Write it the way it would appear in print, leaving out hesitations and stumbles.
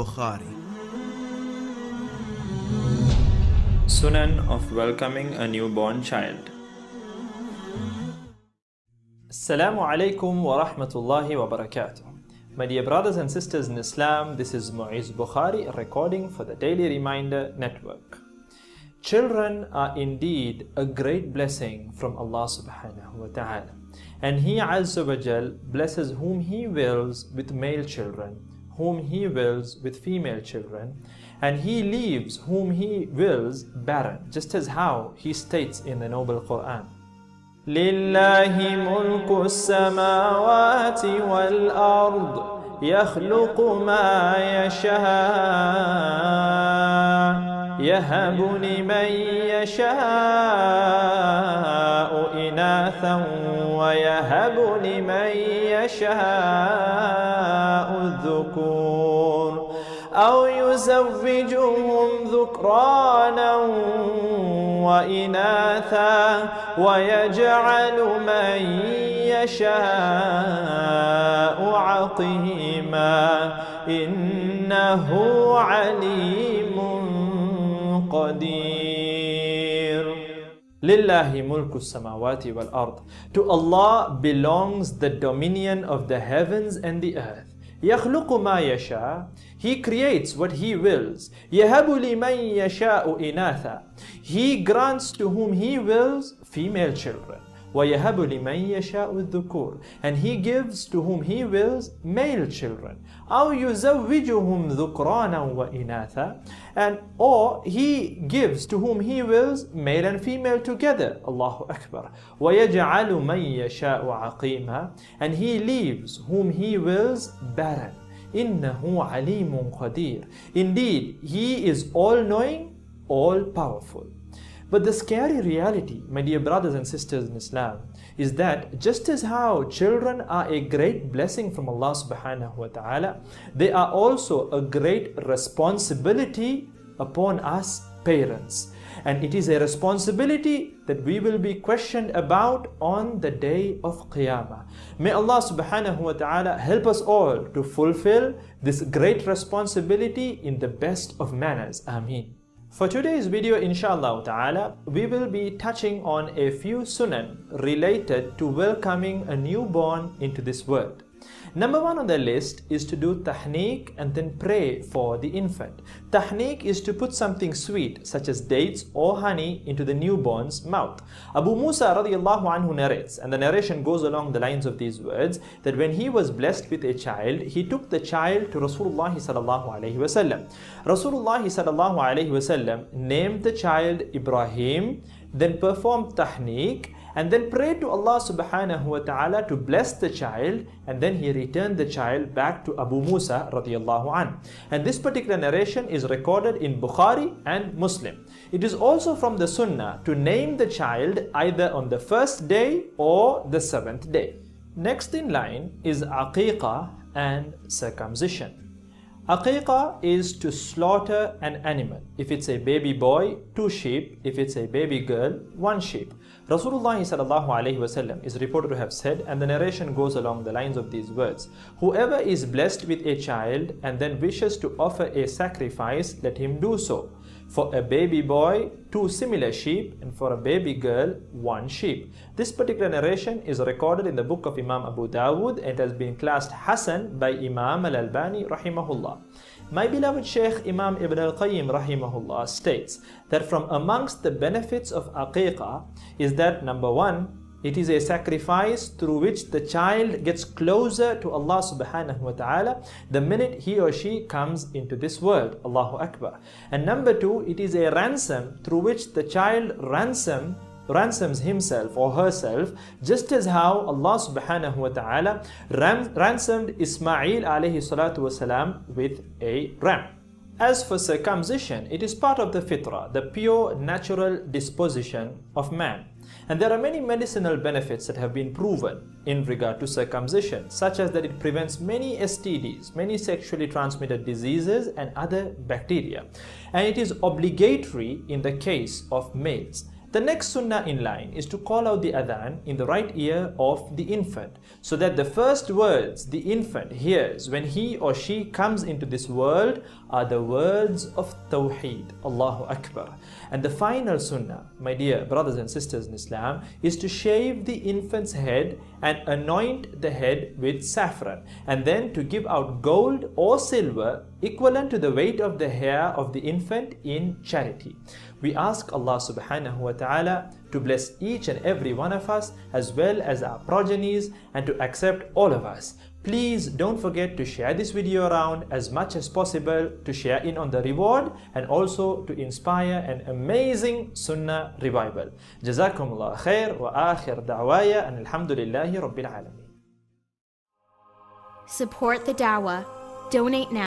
Bukhary. Sunan of welcoming a newborn child. Assalamu alaikum wa rahmatullahi wa barakatuh. My dear brothers and sisters in Islam, this is Muiz Bukhary recording for the Daily Reminder Network. Children are indeed a great blessing from Allah subhanahu wa ta'ala. And He Azza wa Jal blesses whom He wills with male children, whom He wills with female children, and He leaves whom He wills barren, just as how He states in the Noble Quran. لِلَّهِ مُلْكُ السَّمَاوَاتِ وَالْأَرْضِ يَخْلُقُ مَا يَشَاءُ يَهَبُ لِمَن يَشَاءُ إِنَاثًا وَيَهَبُ لِمَن يَشَاءُ الذُّكُورَ أَوْ يُزَوِّجُهُمْ ذُكْرَانًا وَإِنَاثًا وَيَجْعَلُ مَن يَشَاءُ عَقِيمًا إِنَّهُ عَلِيمٌ قَدِيرٌ. Lillahi mulku samawati wal ard. To Allah belongs the dominion of the heavens and the earth. يَخْلُقُ مَا يَشَاءُ. He creates what He wills. يَهَبُ لِمَن يَشَاءُ إِنَاثًا. He grants to whom He wills female children. وَيَهَبُ لِمَن يَشَاءُ الذُّكُورَ. And He gives to whom He wills male children. أَوْ يُزَوِّجُهُمْ ذُكْرَانًا وَإِنَاثًا. And or He gives to whom He wills male and female together. Allahu Akbar. وَيَجْعَلُ مَن يَشَاءُ عَقِيمًا. And He leaves whom He wills barren. إِنَّهُ عَلِيمٌ قَدِيرٌ. Indeed, He is all-knowing, all-powerful. But the scary reality, my dear brothers and sisters in Islam, is that just as how children are a great blessing from Allah subhanahu wa ta'ala, they are also a great responsibility upon us parents. And it is a responsibility that we will be questioned about on the day of Qiyamah. May Allah subhanahu wa ta'ala help us all to fulfill this great responsibility in the best of manners. Ameen. For today's video, inshallah ta'ala, we will be touching on a few sunan related to welcoming a newborn into this world. Number one on the list is to do tahniq and then pray for the infant. Tahniq is to put something sweet such as dates or honey into the newborn's mouth. Abu Musa radiallahu anhu narrates, and the narration goes along the lines of these words, that when he was blessed with a child, he took the child to Rasulullah sallallahu alaihi wasallam. Rasulullah sallallahu alaihi wasallam named the child Ibrahim, then performed tahniq, and then prayed to Allah subhanahu wa ta'ala to bless the child, and then he returned the child back to Abu Musa radiallahu an. And this particular narration is recorded in Bukhari and Muslim. It is also from the Sunnah to name the child either on the first day or the seventh day. Next in line is aqiqah and circumcision. Aqiqah is to slaughter an animal. If it's a baby boy, 2 sheep. If it's a baby girl, 1 sheep. Rasulullah sallallahu alaihi wasallam is reported to have said, and the narration goes along the lines of these words, whoever is blessed with a child and then wishes to offer a sacrifice, let him do so. For a baby boy, 2 similar sheep, and for a baby girl, 1 sheep. This particular narration is recorded in the book of Imam Abu Dawud and has been classed Hasan by Imam Al-Albani rahimahullah. My beloved Sheikh Imam Ibn Al-Qayyim rahimahullah states that from amongst the benefits of aqiqah is that number 1, it is a sacrifice through which the child gets closer to Allah subhanahu wa ta'ala the minute he or she comes into this world. Allahu Akbar. And number 2, it is a ransom through which the child ransoms himself or herself, just as how Allah subhanahu wa ta'ala ransomed Ismail alayhi salatu wasalam with a ram. As for circumcision, it is part of the fitrah, the pure natural disposition of man. And there are many medicinal benefits that have been proven in regard to circumcision, such as that it prevents many STDs, many sexually transmitted diseases and other bacteria. And it is obligatory in the case of males. The next sunnah in line is to call out the adhan in the right ear of the infant, so that the first words the infant hears when he or she comes into this world are the words of Tawheed, Allahu Akbar. And the final sunnah, my dear brothers and sisters in Islam, is to shave the infant's head and anoint the head with saffron, and then to give out gold or silver equivalent to the weight of the hair of the infant in charity. We ask Allah subhanahu wa ta'ala to bless each and every one of us as well as our progenies, and to accept all of us. Please don't forget to share this video around as much as possible to share in on the reward and also to inspire an amazing sunnah revival. Jazakumullah khair wa akhir da'waya and alhamdulillahi rabbil alameen. Support the dawah. Donate now.